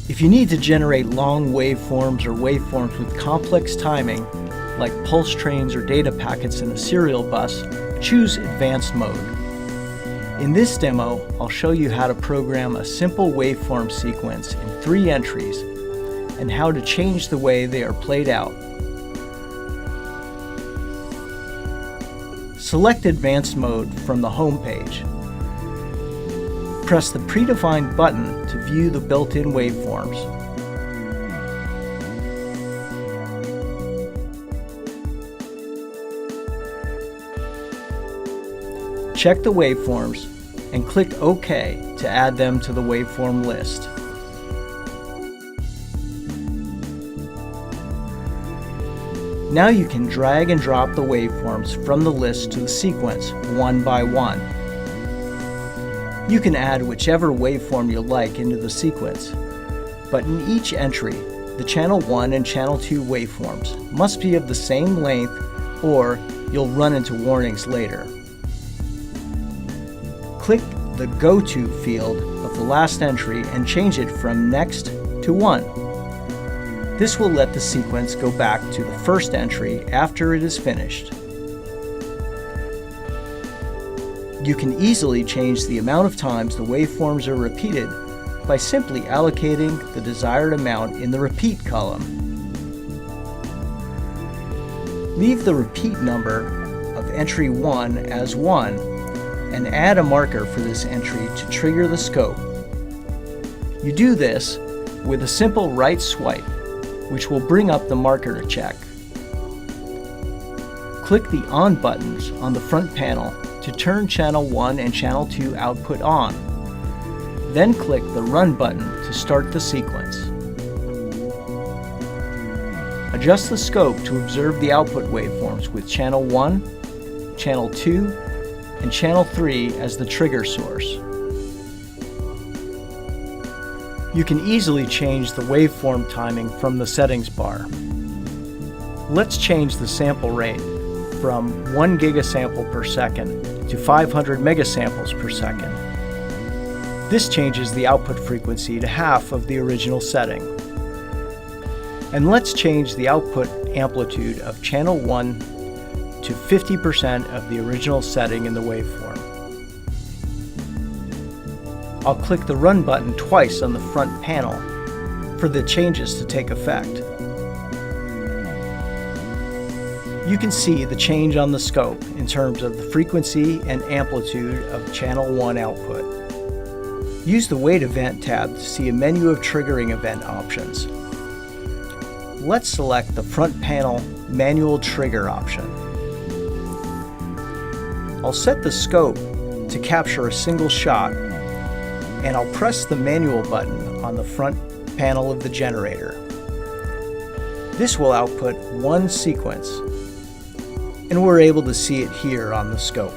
If you need to generate long waveforms or waveforms with complex timing, like pulse trains or data packets in a serial bus, choose Advanced Mode. In this demo, I'll show you how to program a simple waveform sequence in 3 entries and how to change the way they are played out. Select Advanced Mode from the home page. Press the predefined button to view the built-in waveforms. Check the waveforms and click OK to add them to the waveform list. Now you can drag and drop the waveforms from the list to the sequence one by one. You can add whichever waveform you like into the sequence, but in each entry, the channel 1 and channel 2 waveforms must be of the same length or you'll run into warnings later. Click the Go To field of the last entry and change it from Next to 1. This will let the sequence go back to the first entry after it is finished. You can easily change the amount of times the waveforms are repeated by simply allocating the desired amount in the Repeat column. Leave the repeat number of entry 1 as 1 and add a marker for this entry to trigger the scope. You do this with a simple right swipe, which will bring up the marker to check. Click the On buttons on the front panel to turn channel 1 and channel 2 output on. Then click the Run button to start the sequence. Adjust the scope to observe the output waveforms with channel 1, channel 2, and channel 3 as the trigger source. You can easily change the waveform timing from the settings bar. Let's change the sample rate from 1 gigasample per second to 500 megasamples per second. This changes the output frequency to half of the original setting. And let's change the output amplitude of channel 1 to 50% of the original setting in the waveform. I'll click the Run button twice on the front panel for the changes to take effect. You can see the change on the scope in terms of the frequency and amplitude of channel 1 output. Use the Wait Event tab to see a menu of triggering event options. Let's select the front panel Manual Trigger option. I'll set the scope to capture a single shot, and I'll press the Manual button on the front panel of the generator. This will output one sequence, and we're able to see it here on the scope.